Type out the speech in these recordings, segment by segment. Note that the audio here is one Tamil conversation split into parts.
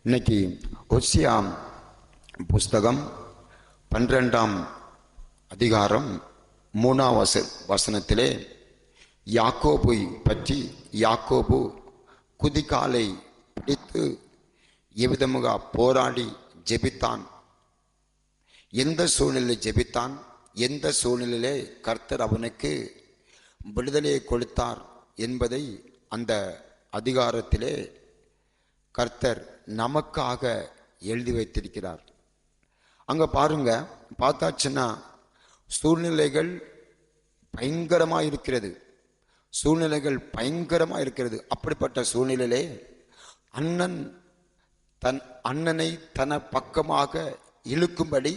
இன்னைக்கு ஒசியா புஸ்தகம் 12ஆம் அதிகாரம் 3ஆம் வசனத்திலே யாக்கோபை பற்றி, யாக்கோபு குதிகாலை பிடித்து எவ்விதமாக போராடி ஜெபித்தான், எந்த சூழ்நிலையில் ஜெபித்தான், எந்த சூழ்நிலையிலே கர்த்தர் அவனுக்கு விடுதலையை கொடுத்தார் என்பதை அந்த அதிகாரத்திலே கர்த்தர் நமக்காக எழுதி வைத்திருக்கிறார். அங்க பாருங்க, பார்த்தாச்சுன்னா சூழ்நிலைகள் பயங்கரமா இருக்கிறது, சூழ்நிலைகள் பயங்கரமா இருக்கிறது. அப்படிப்பட்ட சூழ்நிலையிலே தன் அண்ணனை தன பக்கமாக இழுக்கும்படி,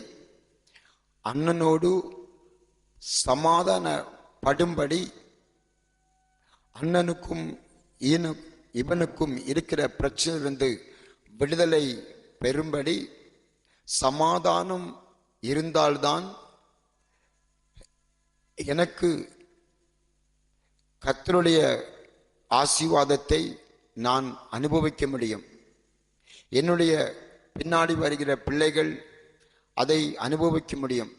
அண்ணனோடு சமாதானப்படும்படி, அண்ணனுக்கும் இவனுக்கும் இருக்கிற பிரச்சனையிலிருந்து விடுதலை பெறும்படி, சமாதானம் இருந்தால்தான் எனக்கு கர்த்தருடைய ஆசீர்வாதத்தை நான் அனுபவிக்க முடியும், என்னுடைய பின்னாடி வருகிற பிள்ளைகள் அதை அனுபவிக்க முடியும்.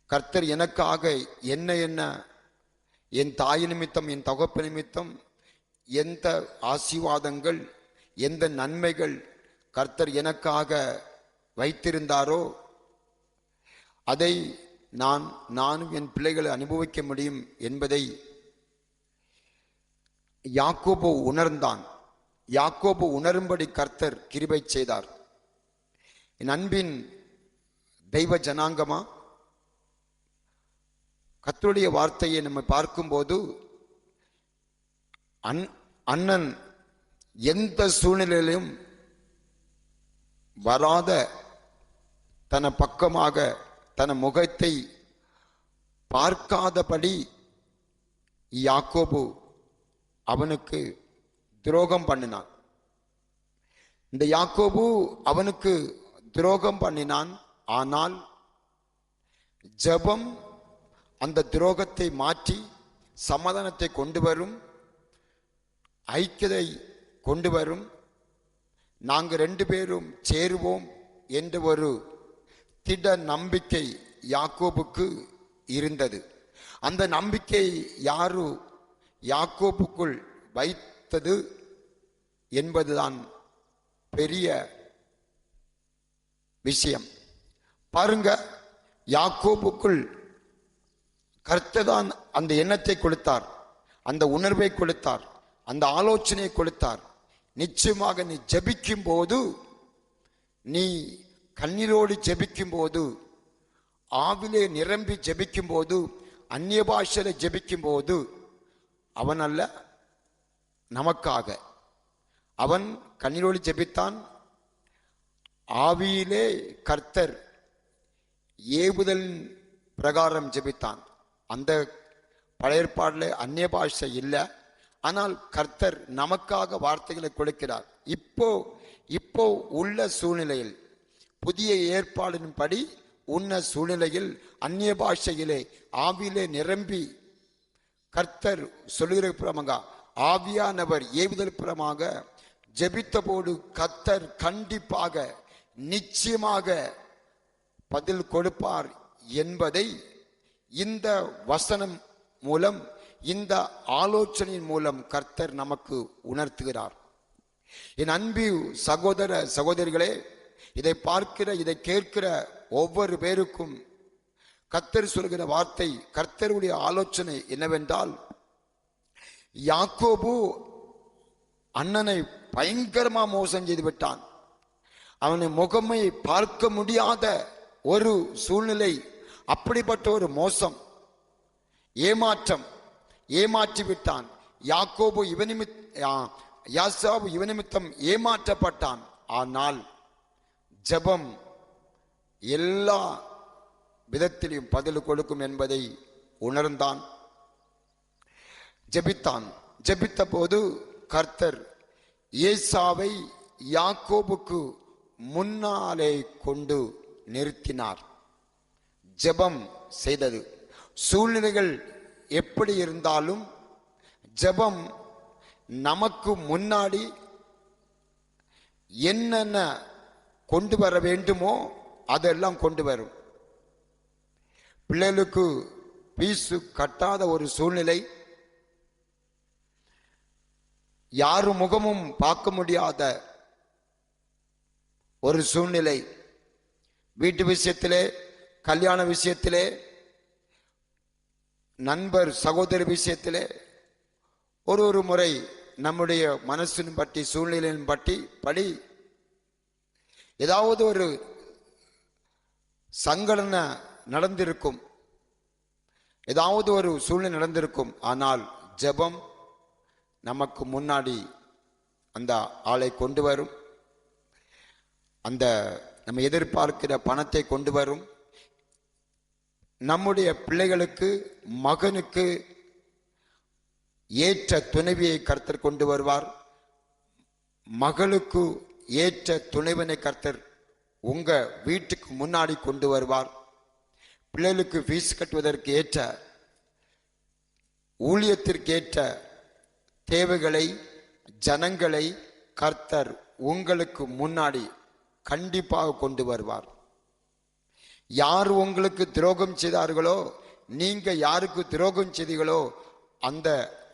கர்த்தர் எனக்காக என்ன என் தாய் நிமித்தம், என் தகப்ப நிமித்தம் எந்த ஆசீர்வாதங்கள், எந்த நன்மைகள் கர்த்தர் எனக்காக வைத்திருந்தாரோ அதை நானும் என் பிள்ளைகளை அனுபவிக்க முடியும் என்பதை யாக்கோபு உணர்ந்தான். யாக்கோபு உணரும்படி கர்த்தர் கிருபை செய்தார். என் அன்பின் தெய்வ ஜனாங்கமா, கர்த்தருடைய வார்த்தையை நம்ம பார்க்கும்போது அண்ணன் எந்த சூழ்நிலையிலும் வராத தன பக்கமாக தன முகத்தை பார்க்காதபடி யாக்கோபு அவனுக்கு துரோகம் பண்ணினான். இந்த யாக்கோபு அவனுக்கு துரோகம் பண்ணினான். ஆனால் ஜெபம் அந்த துரோகத்தை மாற்றி சமாதானத்தை கொண்டு வரும், ஐக்கியத்தை கொண்டு வரும். நாங்கள் 2 பேரும் சேருவோம் என்ற ஒரு திட நம்பிக்கை யாக்கோபுக்கு இருந்தது. அந்த நம்பிக்கை யாரு யாக்கோபுக்குள் வைத்தது என்பதுதான் பெரிய விஷயம். பாருங்க, யாக்கோபுக்குள் கர்த்தர் தான் அந்த எண்ணத்தை கொடுத்தார், அந்த உணர்வை கொடுத்தார், அந்த ஆலோசனையை கொடுத்தார். நிச்சயமாக நீ ஜெபிக்கும் போது, நீ கண்ணீரோடு ஜெபிக்கும் போது, ஆவிலே நிரம்பி ஜெபிக்கும் போது, அந்நிய பாஷையில ஜெபிக்கும் போது, அவன் அல்ல நமக்காக, அவன் கண்ணீரோடு ஜெபித்தான். ஆவியிலே கர்த்தர் ஏவுதல் பிரகாரம் ஜெபித்தான். அந்த பழைய ஏற்பாடுல அந்நிய பாஷை இல்லை, ஆனால் கர்த்தர் நமக்காக வார்த்தைகளை கொடுக்கிறார். இப்போ உள்ள சூழ்நிலையில், புதிய ஏற்பாடின்படி உள்ள சூழ்நிலையில் அந்நிய பாஷையிலே ஆவியிலே நிரம்பி கர்த்தர் சொல்லுகிற பிரமாக, ஆவியானவர் ஏவுதல் பிரமாக ஜெபித்த போது கர்த்தர் கண்டிப்பாக நிச்சயமாக பதில் கொடுப்பார் என்பதை இந்த வசனம் மூலம், இந்த ஆலோசனையின் மூலம் கர்த்தர் நமக்கு உணர்த்துகிறார். என் அன்பு சகோதர சகோதரிகளே, இதை பார்க்கிற, இதை கேட்கிற ஒவ்வொரு பேருக்கும் கர்த்தர் சொல்கிற வார்த்தை, கர்த்தருடைய ஆலோசனை என்னவென்றால், யாக்கோபு அண்ணனை பயங்கரமா மோசம் செய்து விட்டான். அவனை முகமை பார்க்க முடியாத ஒரு சூழ்நிலை, அப்படிப்பட்ட ஒரு மோசம், ஏமாற்றம், ஏமாற்றி விட்டான். யாக்கோபு யாசாவு இவனிமித்தம் ஏமாற்றப்பட்டான். ஆனால் ஜெபம் எல்லா விதத்திலும் பதில் கொடுக்கும் என்பதை உணர்ந்தான். ஜெபித்தான். ஜெபித்த போது கர்த்தர் ஏசாவை யாக்கோபுக்கு முன்னாலே கொண்டு நிறுத்தினார். ஜெபம் செய்தது. சூழ்நிலைகள் எப்படி இருந்தாலும் ஜெபம் நமக்கு முன்னாடி என்னென்ன கொண்டு வர வேண்டுமோ அதெல்லாம் கொண்டு வரும். பிள்ளைகளுக்கு பீசு கட்டாத ஒரு சூழ்நிலை, யாரு முகமும் பார்க்க முடியாத ஒரு சூழ்நிலை, வீட்டு விஷயத்திலே, கல்யாண விஷயத்திலே, நண்பர் சகோதர விஷயத்திலே ஒரு முறை நம்முடைய மனசின் பற்றி சூழ்நிலையின் படி ஏதாவது ஒரு சங்கடன நடந்திருக்கும், ஏதாவது ஒரு சூழ்நிலை நடந்திருக்கும். ஆனால் ஜெபம் நமக்கு முன்னாடி அந்த ஆளை கொண்டு வரும், அந்த நம்ம எதிர்பார்க்கிற பணத்தை கொண்டு வரும். நம்முடைய பிள்ளைகளுக்கு, மகனுக்கு ஏற்ற துணைவியை கர்த்தர் கொண்டு வருவார். மகளுக்கு ஏற்ற துணைவனை கர்த்தர் உங்க வீட்டுக்கு முன்னாடி கொண்டு வருவார். பிள்ளைகளுக்கு ஃபீஸ் கட்டுவதற்கு ஏற்ற, ஊழியத்திற்கு ஏற்ற தேவைகளை, ஜனங்களை கர்த்தர் உங்களுக்கு முன்னாடி கண்டிப்பாக கொண்டு வருவார். யார் உங்களுக்கு துரோகம் செய்தார்களோ, நீங்க யாருக்கு துரோகம் செய்தீர்களோ அந்த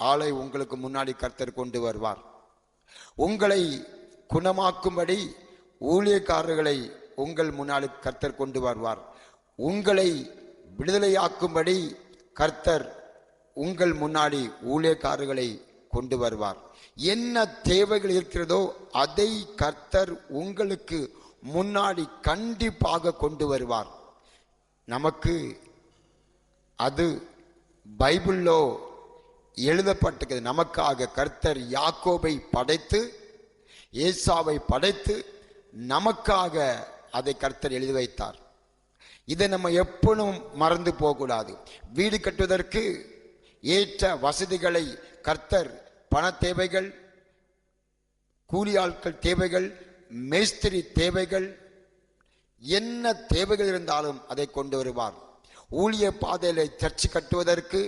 ஆளை உங்களுக்கு முன்னாடி கர்த்தர் கொண்டு வருவார். உங்களை குணமாக்கும்படி ஊழியக்காரர்களை உங்கள் முன்னாடி கர்த்தர் கொண்டு வருவார். உங்களை விடுதலையாக்கும்படி கர்த்தர் உங்கள் முன்னாடி ஊழியக்காரர்களை கொண்டு வருவார். என்ன தேவைகள் இருக்கிறதோ அதை கர்த்தர் உங்களுக்கு முன்னாடி கண்டிப்பாக கொண்டு வருவார். நமக்கு அது பைபிளோ எழுதப்பட்டிருக்கிறது. நமக்காக கர்த்தர் யாக்கோபை படைத்து, ஏசாவை படைத்து நமக்காக அதை கர்த்தர் எழுதி வைத்தார். இதை நம்ம எப்பொழுதும் மறந்து போகக்கூடாது. வீடு கட்டுவதற்கு ஏற்ற வசதிகளை கர்த்தர், பண தேவைகள், கூலி ஆட்கள் தேவைகள், மேஸ்திரி தேவைகள், என்ன தேவைகள் இருந்தாலும் அதை கொண்டு வருவார். ஊழிய பாதையில சர்ச்சு கட்டுவதற்கு,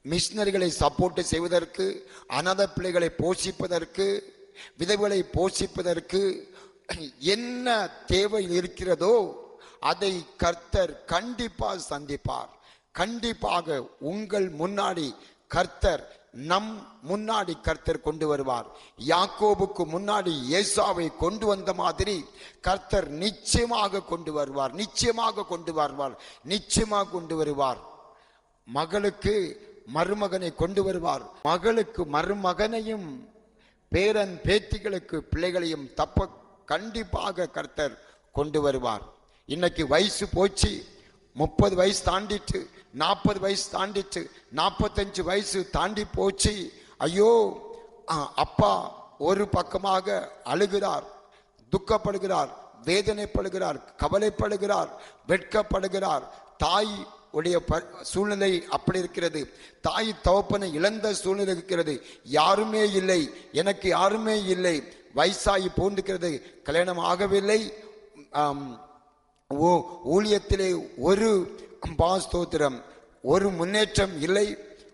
மிஷினரிகளை சப்போர்ட் செய்வதற்கு, அநாத பிள்ளைகளை போஷிப்பதற்கு, விதவைகளை போஷிப்பதற்கு என்ன தேவை இருக்கிறதோ அதை கர்த்தர் கண்டிப்பாக சந்திப்பார். கண்டிப்பாக உங்கள் முன்னாடி கர்த்தர், நம் முன்னாடி கர்த்தர் கொண்டு வருவார். யாக்கோபுக்கு முன்னாடி ஏசாவை கொண்டு வந்த மாதிரி கர்த்தர் நிச்சயமாக கொண்டு வருவார், நிச்சயமாக கொண்டு வருவார், நிச்சயமாக கொண்டு வருவார். மகளுக்கு மருமகனை கொண்டு வருவார். மகளுக்கு மருமகனையும், பேரன் பேத்திகளுக்கு பிள்ளைகளையும் தப்ப கண்டிப்பாக கர்த்தர் கொண்டு வருவார். இன்னைக்கு வயசு போச்சு, 30 வயசு தாண்டிட்டு, 40 வயசு தாண்டிட்டு, 45 வயசு தாண்டி போச்சு. ஐயோ, அப்பா ஒரு பக்கமாக அழுகிறார், துக்கப்படுகிறார், வேதனைப்படுகிறார், கவலைப்படுகிறார், வெட்கப்படுகிறார். தாய் உடைய சூழ்நிலை அப்படி இருக்கிறது. தாய் தகப்பனை இழந்த சூழ்நிலை இருக்கிறது. யாருமே இல்லை, எனக்கு யாருமே இல்லை, வயசாகி போன்றிருக்கிறது, கல்யாணம் ஆகவில்லை, ஊழியத்திலே ஒரு ஸ்தோத்திரம், ஒரு முன்னேற்றம் இல்லை.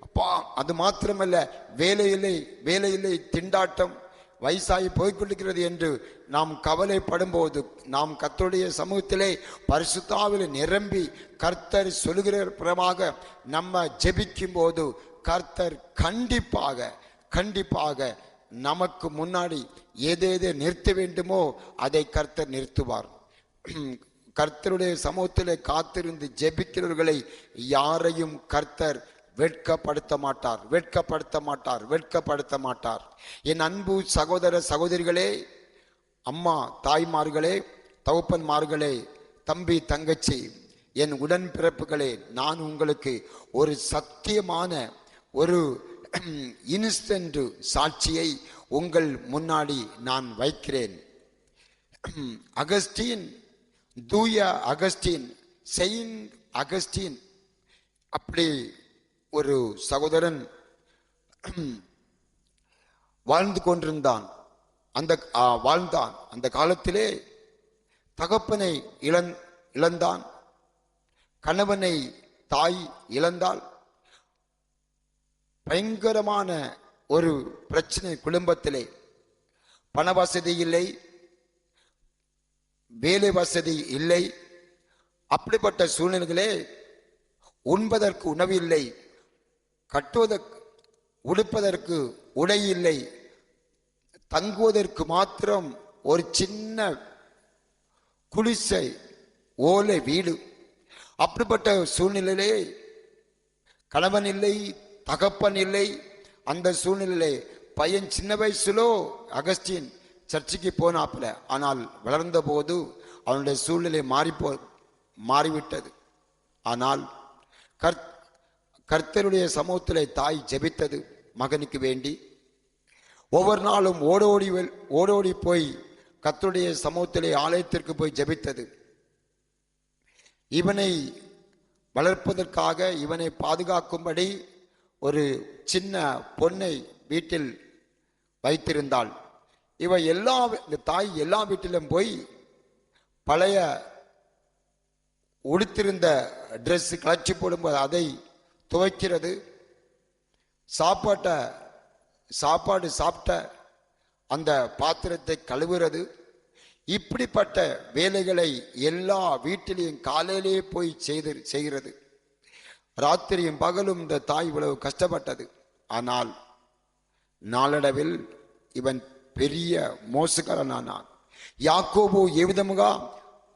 அப்பா, அது மாத்திரமல்ல, வேலை இல்லை, வேலை இல்லை, திண்டாட்டம், வயசாகி போய்கொண்டிருக்கிறது என்று நாம் கவலைப்படும் போது, நாம் கர்த்தருடைய சமூகத்திலே பரிசுத்தாவிலே நிரம்பி கர்த்தர் சொல்லுகிற பிரமாக நம்ம ஜெபிக்கும் போது கர்த்தர் கண்டிப்பாக கண்டிப்பாக நமக்கு முன்னாடி எதை நிறுத்த வேண்டுமோ அதை கர்த்தர் நிறுத்துவார். கர்த்தருடைய சமூகத்திலே காத்திருந்து ஜெபிக்கிறவர்களை யாரையும் கர்த்தர் வெட்கப்படுத்த மாட்டார், வெட்கப்படுத்த மாட்டார், வெட்கப்படுத்த மாட்டார். என் அன்பு சகோதர சகோதரிகளே, அம்மா தாய்மார்களே, தகப்பன்மார்களே, தம்பி தங்கச்சி, என் உடன்பிறப்புகளே, நான் உங்களுக்கு ஒரு சத்தியமான ஒரு இன்ஸ்டன்ட் சாட்சியை உங்கள் முன்னாடி நான் வைக்கிறேன். அகஸ்டீன், தூய அகஸ்டீன், செயின்ட் அகஸ்டீன், அப்படி ஒரு சகோதரன் வாழ்ந்து கொண்டிருந்தான். வாழ்ந்தான். அந்த காலத்திலே தகப்பனை இழந்தான், கணவனை தாய் இழந்தாள். பயங்கரமான ஒரு பிரச்சனை குடும்பத்திலே. பண வசதி இல்லை, வேலை வசதி இல்லை. அப்படிப்பட்ட சூழ்நிலைகளே உண்பதற்கு உணவு இல்லை, கட்டுவதற்கு உடுப்பதற்கு உடை இல்லை, தங்குவதற்கு மாத்திரம் ஒரு சின்ன குடிசை ஓலை வீடு. அப்படிப்பட்ட சூழ்நிலையிலே கணவன் இல்லை, தகப்பன் இல்லை. அந்த சூழ்நிலையிலே பையன் சின்ன வயசுலோ அகஸ்டின் சர்ச்சுக்கு போனாப்புல. ஆனால் வளர்ந்த போது அவனுடைய சூழ்நிலை மாறிவிட்டது. ஆனால் கர்த்தருடைய சமூகத்திலே தாய் ஜெபித்தது மகனுக்கு வேண்டி. ஒவ்வொரு நாளும் ஓடோடி போய் கர்த்தருடைய சமூகத்திலே ஆலயத்திற்கு போய் ஜெபித்தது. இவனை வளர்ப்பதற்காக, இவனை பாதுகாக்கும்படி ஒரு சின்ன பொண்ணை வீட்டில் வைத்திருந்தாள். இந்த தாய் எல்லா வீட்டிலும் போய் பழைய உடுத்திருந்த ட்ரெஸ் கலச்சி போடும்போது அதை துவைக்கிறது, சாப்பாடு சாப்பிட்ட அந்த பாத்திரத்தை கழுவுறது, இப்படிப்பட்ட வேலைகளை எல்லா வீட்டிலையும் காலையிலே போய் செய்கிறது. ராத்திரியும் பகலும் இந்த தாய் இவ்வளவு கஷ்டப்பட்டது. ஆனால் நாளடைவில் இவன் பெரிய மோசக்காரனானான். யாக்கோபு எவ்விதமுகா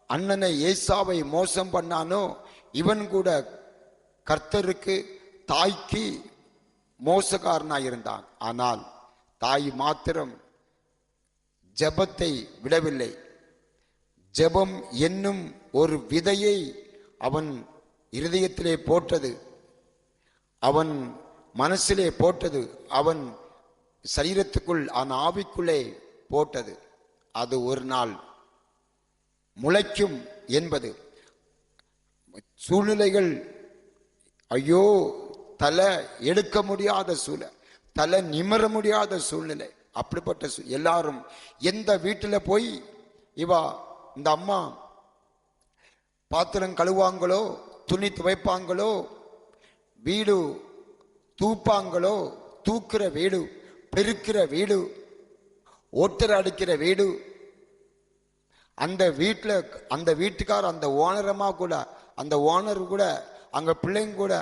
அண்ணனை ஏசாவை மோசம் பண்ணானோ, இவன் கூட கர்த்தருக்கு தாய்க்கு மோசக்காரனாய் இருந்தான். ஆனால் தாய் மாத்திரம் ஜெபத்தை விடவில்லை. ஜெபம் என்னும் ஒரு விதையை அவன் இருதயத்திலே போட்டது, அவன் மனசிலே போட்டது, அவன் சரீரத்துக்குள் ஆவிக்குள்ளே போட்டது. அது ஒரு நாள் முளைக்கும் என்பது. சூழ்நிலைகள் ஐயோ தலை எடுக்க முடியாத சூழ்நிலை, தலை நிமிர முடியாத சூழ்நிலை. அப்படிப்பட்ட எல்லாரும் எந்த வீட்டில் போய் இந்த அம்மா பாத்திரம் கழுவாங்களோ, துணி துவைப்பாங்களோ, வீடு தூப்பாங்களோ, தூக்குற வீடு, பெருக்கிற வீடு, ஓட்டர் அடிக்கிற வீடு, அந்த வீட்டில் அந்த வீட்டுக்கார் அந்த ஓனரமா கூட, அந்த ஓனர் கூட, அங்க பிள்ளைங்க கூட,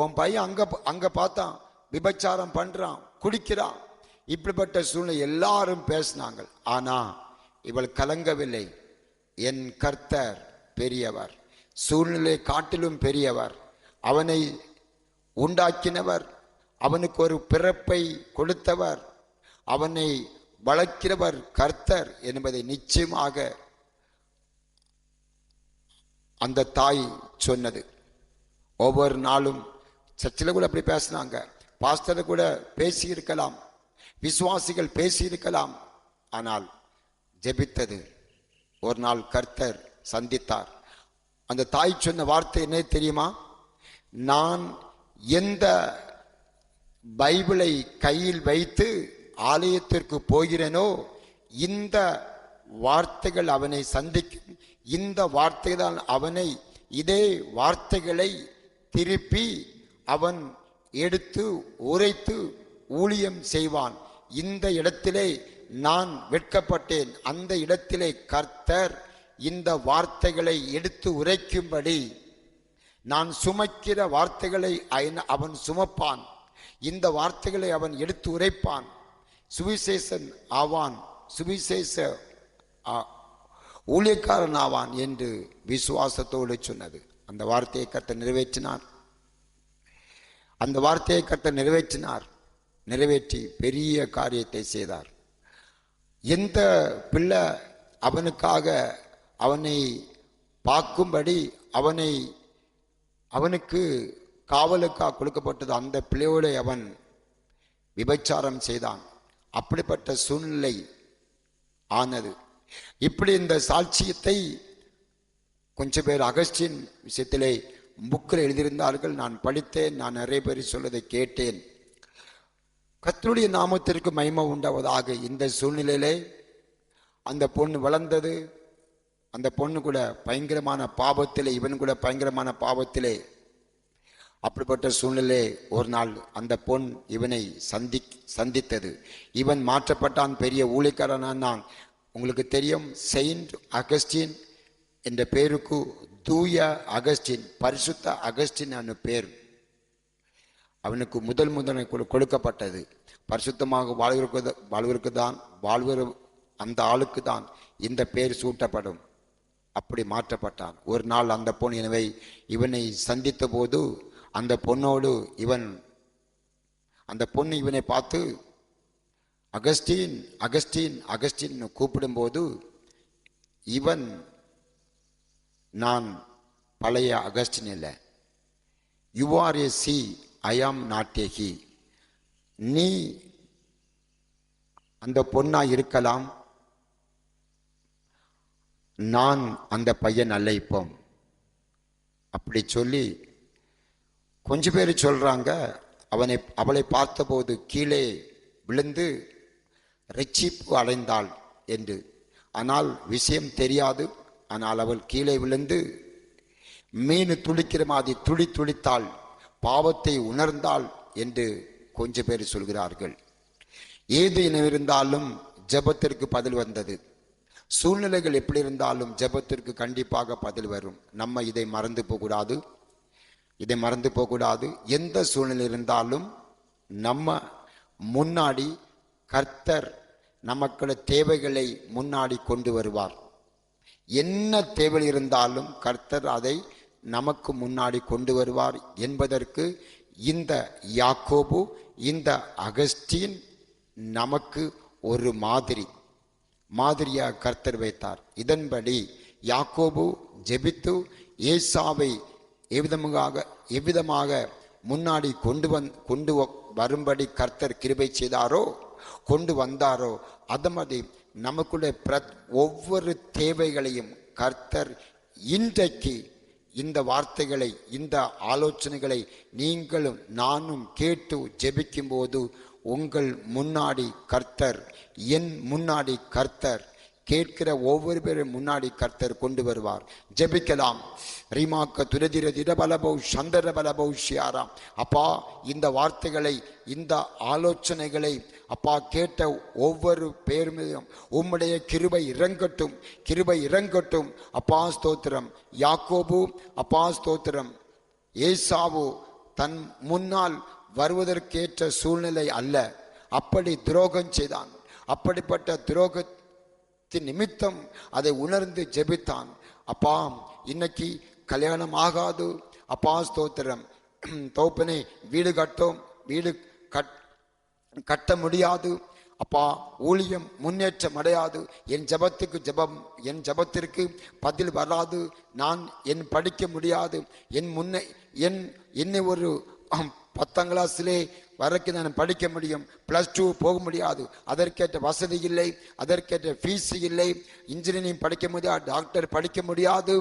உன் பையன் அங்க பார்த்தான், விபச்சாரம் பண்றான், குடிக்கிறான். இப்படிப்பட்ட சூழ்நிலை எல்லாரும் பேசினாங்க. ஆனா இவள் கலங்கவில்லை. என் கர்த்தர் பெரியவர், சூழ்நிலை காட்டிலும் பெரியவர், அவனை உண்டாக்கினவர், அவனுக்கு ஒரு பிறப்பை கொடுத்தவர், அவனை வளர்க்கிறவர் கர்த்தர் என்பதை நிச்சயமாக அந்த தாய் சொன்னது. ஒவ்வொரு நாளும் சர்ச்சில் கூட அப்படி பேசினாங்க, பாஸ்டர் கூட பேசி இருக்கலாம், விசுவாசிகள் பேசி இருக்கலாம். ஆனால் ஜெபித்தது. ஒரு நாள் கர்த்தர் சந்தித்தார். அந்த தாய் சொன்ன வார்த்தை என்ன தெரியுமா? நான் எந்த பைபிளை கையில் வைத்து ஆலயத்திற்கு போகிறேனோ, இந்த வார்த்தைகள் அவனை சந்திக்கும், இந்த வார்த்தைகள் அவனை, இதே வார்த்தைகளை திருப்பி அவன் எடுத்து உரைத்து ஊழியம் செய்வான். இந்த இடத்திலே நான் வெட்கப்பட்டேன், அந்த இடத்திலே கர்த்தர் இந்த வார்த்தைகளை எடுத்து உரைக்கும்படி, நான் சுமக்கிற வார்த்தைகளை அவன் சுமப்பான், இந்த வார்த்தைகளை அவன் எடுத்து உரைப்பான், சுவிசேஷன் ஆவான், சுவிசேஷ ஊழியக்காரன் ஆவான் என்று விசுவாசத்தோடு சொன்னது. அந்த வார்த்தையை கர்த்தர் நிறைவேற்றினார். அந்த வார்த்தையை கர்த்தர் நிறைவேற்றி பெரிய காரியத்தை செய்தார். எந்த பிள்ளை அவனுக்காக அவனை பார்க்கும்படி அவனுக்கு காவலுக்காக கொடுக்கப்பட்டது, அந்த பிள்ளையோடு அவன் விபச்சாரம் செய்தான். அப்படிப்பட்ட சூழ்நிலை ஆனது. இப்படி இந்த சாட்சியத்தை கொஞ்சம் பேர் அகஸ்டின் விஷயத்திலே புக்கில் எழுதியிருந்தார்கள். நான் படித்தேன், நான் நிறைய பேர் சொல்லதை கேட்டேன். கர்த்தருடைய நாமத்திற்கு மகிமை உண்டாவதாக. இந்த சூழ்நிலையிலே அந்த பொண்ணு வளர்ந்தது. அந்த பொண்ணு கூட பயங்கரமான பாவத்திலே, இவன் கூட பயங்கரமான பாவத்திலே. அப்படிப்பட்ட சூழ்நிலை ஒரு நாள் அந்த பொன் இவனை சந்தித்தது. இவன் மாற்றப்பட்டான், பெரிய ஊழியக்காரனான். உங்களுக்கு தெரியும், செயின்ட் அகஸ்டின் என்ற பேருக்கு தூய அகஸ்டின், பரிசுத்த அகஸ்டின் என்ற பேர் அவனுக்கு முதல் கொடுக்கப்பட்டது. பரிசுத்தமாக வாழ்வதற்கு அந்த ஆளுக்கு தான் இந்த பேர் சூட்டப்படும். அப்படி மாற்றப்பட்டான். ஒரு நாள் அந்த பொண்ணு எனவே இவனை சந்தித்த போது அந்த பொண்ணோடு அந்த பொண்ணு இவனை பார்த்து அகஸ்டின் அகஸ்டின் அகஸ்டின் கூப்பிடும்போது இவன், நான் பழைய அகஸ்டின் இல்லை, you R A C, I am not a he. நீ அந்த பொண்ணா இருக்கலாம், நான் அந்த பையன் அல்ல. இப்போ அப்படி சொல்லி கொஞ்சம் பேர் சொல்றாங்க, அவளை பார்த்தபோது கீழே விழுந்து ரட்சிப்பு அடைந்தாள் என்று. ஆனால் விஷயம் தெரியாது. ஆனால் அவள் கீழே விழுந்து மீன் துளிக்கிற மாதிரி துளித்தாள், பாவத்தை உணர்ந்தாள் என்று கொஞ்சம் பேர் சொல்கிறார்கள். ஏது இனவிருந்தாலும் ஜெபத்திற்கு பதில் வந்தது. சூழ்நிலைகள் எப்படி இருந்தாலும் ஜெபத்திற்கு கண்டிப்பாக பதில் வரும். நம்ம இதை மறந்து போகக்கூடாது. எந்த சூழ்நிலை இருந்தாலும் நம்ம முன்னாடி கர்த்தர் நமக்குள்ள தேவைகளை முன்னாடி கொண்டு வருவார். என்ன தேவை இருந்தாலும் கர்த்தர் அதை நமக்கு முன்னாடி கொண்டு வருவார் என்பதற்கு இந்த யாக்கோபு, இந்த அகஸ்டின் நமக்கு ஒரு மாதிரியாக கர்த்தர் வைத்தார். இதன்படி யாக்கோபு ஜெபித்து ஏசாவை எவ்விதமாக முன்னாடி கொண்டு வரும்படி கர்த்தர் கிருபை செய்தாரோ, கொண்டு வந்தாரோ, அது மாதிரி நமக்குள்ள ஒவ்வொரு தேவைகளையும் கர்த்தர் இன்றைக்கு இந்த வார்த்தைகளை, இந்த ஆலோசனைகளை நீங்களும் நானும் கேட்டு ஜெபிக்கும் போது உங்கள் முன்னாடி கர்த்தர், என் முன்னாடி கர்த்தர், கேட்கிற ஒவ்வொரு பேரும் முன்னாடி கர்த்தர் கொண்டு வருவார். ஜெபிக்கலாம். ரீமாக்க துரதிர திரபலபௌ சந்தர பலபௌ ஷியாராம். அப்பா, இந்த வார்த்தைகளை, இந்த ஆலோசனைகளை அப்பா கேட்ட ஒவ்வொரு பேர் மீதும் உம்முடைய கிருபை இறங்கட்டும். அப்பா ஸ்தோத்திரம். யாக்கோபு அப்பா ஸ்தோத்திரம், ஏசாவு தன் முன்னால் வருவதற்கேற்ற சூழ்நிலை அல்ல, அப்படி துரோகம் செய்தான். அப்படிப்பட்ட துரோகத்தின் நிமித்தம் அதை உணர்ந்து ஜெபித்தான். அப்பா, இன்னைக்கு கல்யாணம் ஆகாது, அப்பா ஸ்தோத்திரம், தோப்பனே வீடு கட்ட முடியாது, அப்பா ஊழியம் முன்னேற்றம் அடையாது, என் ஜபத்திற்கு பதில் வராது, நான் படிக்க முடியாது, என்னை ஒரு 10ஆம் கிளாஸிலே வரைக்கும் நான் படிக்க முடியும், +2 போக முடியாது, அதற்கேற்ற வசதி இல்லை, அதற்கேற்ற ஃபீஸ் இல்லை, இன்ஜினியரிங் படிக்க முடியாது, டாக்டர் படிக்க முடியாது,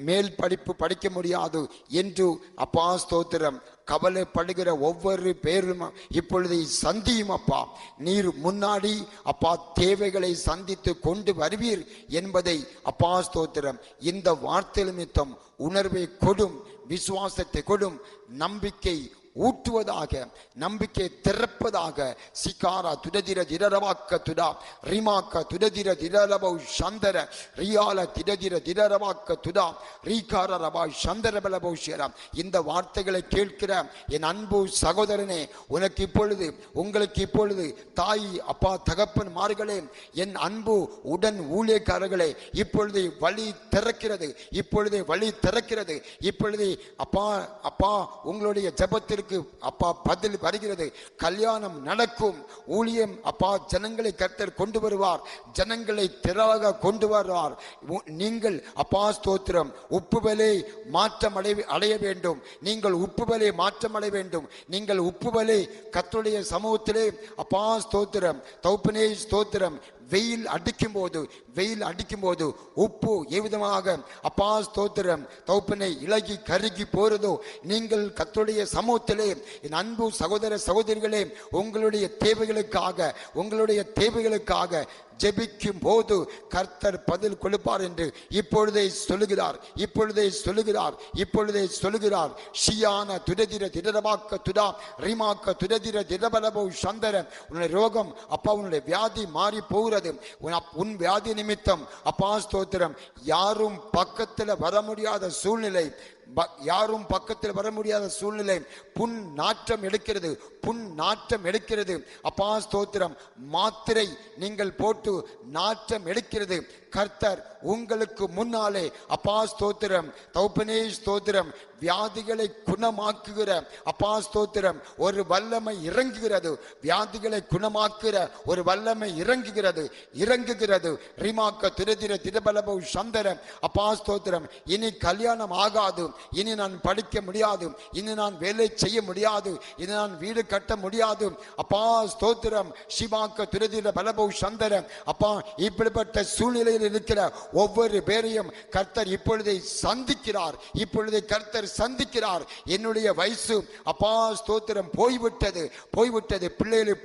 மேல் படிப்பு படிக்க முடியாது என்று அப்பா ஸ்தோத்திரம் கவலைப்படுகிற ஒவ்வொரு பேரும் இப்பொழுது சந்தியும். அப்பா, நீர் முன்னாடி அப்பா தேவைகளை சந்தித்து கொண்டு வருவீர் என்பதை அப்பா ஸ்தோத்திரம் இந்த வார்த்தை நிமித்தம் உணர்வை கொடும், விசுவாசத்தை கொடும், நம்பிக்கை ஊட்டுவதாக, நம்பிக்கை திறப்பதாக. சிகாரா துடதிர திரரவாக்க துடா ரிமாக்க துடதிர திரரபௌ சந்தர ரியால திடதிர திரரவாக்க துடா ரீகார ரபா சந்தர பலபௌஷியராம். இந்த வார்த்தைகளை கேட்கிற என் அன்பு சகோதரனே, உங்களுக்கு இப்பொழுது தாய் அப்பா தகப்பன் மார்களே, என் அன்பு உடன் ஊழியக்காரர்களே, இப்பொழுது வழி திறக்கிறது, இப்பொழுது அப்பா உங்களுடைய ஜெபத்திற்கு அப்பா பதில் வருகிறது. கல்யாணம் நடக்கும், ஊழியம் அப்பா ஜனங்களை கர்த்தர் கொண்டு வருவார், ஜனங்களை திரளாக கொண்டு வருவார். நீங்கள் அப்பா ஸ்தோத்திரம் உப்பு விலை மாற்றம் அடைய வேண்டும். நீங்கள் உப்பு விலை மாற்றம் அடைய வேண்டும். நீங்கள் உப்பு விலை கர்த்தருடைய சமூகத்திலே அப்பா ஸ்தோத்திரம் தௌப்பனே ஸ்தோத்திரம் வெயில் அடிக்கும் போது உப்பு எவ்விதமாக அப்பா ஸ்தோத்திரம் தௌப்பனை இலகி கருகி போறதோ, நீங்கள் கர்த்தருடைய சமூகத்திலே என் அன்பு சகோதர சகோதரிகளே, உங்களுடைய தேவைகளுக்காக ஜெபிக்கும் போது கர்த்தர் பதில் கொடுப்பார் என்று இப்பொழுதே சொல்லுகிறார், இப்பொழுதே சொல்லுகிறார், இப்பொழுதே சொல்லுகிறார். ஷியான துடதிர திடரமாக்க துடா ரிமாக்க துடதிர திடபலபோ சந்தர. உன்னுடைய ரோகம் அப்பா, உன்னுடைய வியாதி மாறி போகிறது. உன் வியாதி நிமித்தம் அப்பா ஸ்தோத்திரம், யாரும் பக்கத்தில் வர முடியாத சூழ்நிலை, யாரும் பக்கத்தில் வர முடியாத சூழ்நிலை. புண் நாற்றம் எடுக்கிறது, புண் நாற்றம் எடுக்கிறது. அப்பா ஸ்தோத்திரம், மாத்திரை நீங்கள் போட்டு நாற்றம் எடுக்கிறது. கர்த்தர் உங்களுக்கு முன்னாலே அப்பா ஸ்தோத்திரம், தௌபனே ஸ்தோத்திரம், வியாதிகளை குணமாக்குகிற அப்பா ஸ்தோத்திரம் ஒரு வல்லமை இறங்குகிறது. வியாதிகளை குணமாக்குகிற ஒரு வல்லமை இறங்குகிறது, இறங்குகிறது. ரிமாக்க திரதிர திரபலபோ சந்தரம். அப்பா ஸ்தோத்திரம், இனி கல்யாணம் ஆகாது, இனி நான் படிக்க முடியாது, இனி நான் வேலை செய்ய முடியாது, இனி நான் வீடு கட்ட முடியாது. அப்பா ஸ்தோத்திரம், சிவாக்க திரதிர பலபோ சந்தரம். அப்பா, இப்படிப்பட்ட சூழ்நிலையில் இருக்கிற ஒவ்வொரு பேரையும் கர்த்தர் இப்பொழுதை சந்திக்கிறார், இப்பொழுதை கர்த்தர் சந்திக்கிறார். என்னுடைய வயசு அப்பா ஸ்தோத்திரம் போய்விட்டது, போய்விட்டது. பிள்ளைகளை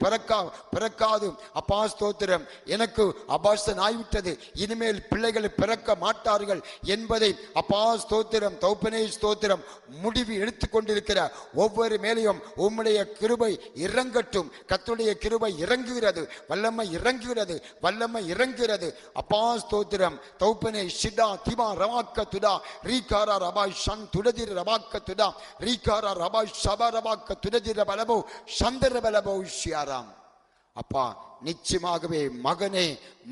பிறக்காது அப்பா ஸ்தோத்திரம், எனக்கு அபார்ஷன் ஆகிவிட்டது, இனிமேல் பிள்ளைகளை பிறக்க மாட்டார்கள் என்பதை அப்பா ஸ்தோத்திரம், தௌபனே ஸ்தோத்திரம், முடிவு எடுத்துக் கொண்டிருக்கிற ஒவ்வொரு மேலையும் உம்முடைய கிருபை இறங்கட்டும். கர்த்தருடைய கிருபை இறங்குகிறது, வல்லமை இறங்குகிறது, வல்லமை இறங்குகிறது. அப்பா ஸ்தோத்திரம், தௌபனே ஷிடா திமா ரமாக்க துடா ரீகாரா ரபாய் ஷன் துடதிர ரபாக்க துடா ரீகாரா ரபாய் ஷபா ரபாக்க துடதிர பலபோ சந்தர பலபோ ஷியாராம். அப்பா, நிச்சயமாகவே மகனே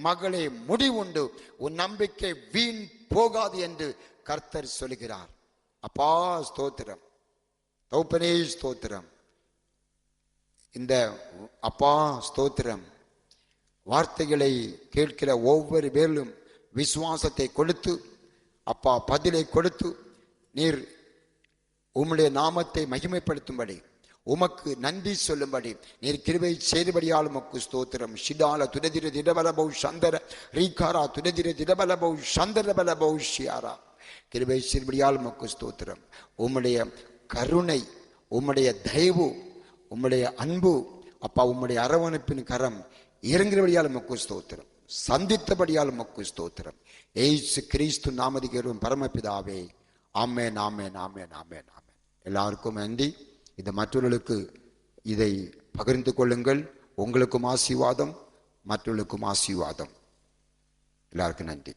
மகளே முடிவுண்டு, உன் நம்பிக்கை வீண் போகாது என்று கர்த்தர் சொல்கிறார். அப்பா ஸ்தோத்திரம், தௌபனே ஸ்தோத்திரம். இந்த அப்பா ஸ்தோத்திரம் வார்த்தைகளை கேட்கிற ஒவ்வொரு பேரும் விசுவாசத்தை கொடுத்து அப்பா பதிலை கொடுத்து நீர் உம்முடைய நாமத்தை மகிமைப்படுத்தும்படி, உமக்கு நன்றி சொல்லும்படி நீர் கிருபை செய்தபடியால் உமக்கு ஸ்தோத்திரம். ஷிடால துடதிர திடபலபௌ சந்தர ரீகாரா துடதிர திடபலபௌ சந்தர பலபௌ ஷியாரா. கிருபை செய்தபடியால் உமக்கு ஸ்தோத்திரம். உம்முடைய கருணை, உம்முடைய தயவு, உம்முடைய அன்பு அப்பா, உம்முடைய அரவணைப்பின் கரம் இறங்குகிறபடியால் உமக்கு ஸ்தோத்திரம், சந்தித்தபடியால் உமக்கு ஸ்தோத்திரம். ஏசு கிறிஸ்து நாமதிகரும் பரமபிதாவே, ஆமென், ஆமென், ஆமென், ஆமென், ஆமென். எல்லாருக்கும் நன்றி. இது மற்றவர்களுக்கு இதை பகிர்ந்து கொள்ளுங்கள். உங்களுக்கும் ஆசீர்வாதம், மற்றவர்களுக்கும் ஆசீர்வாதம். எல்லாருக்கும் நன்றி.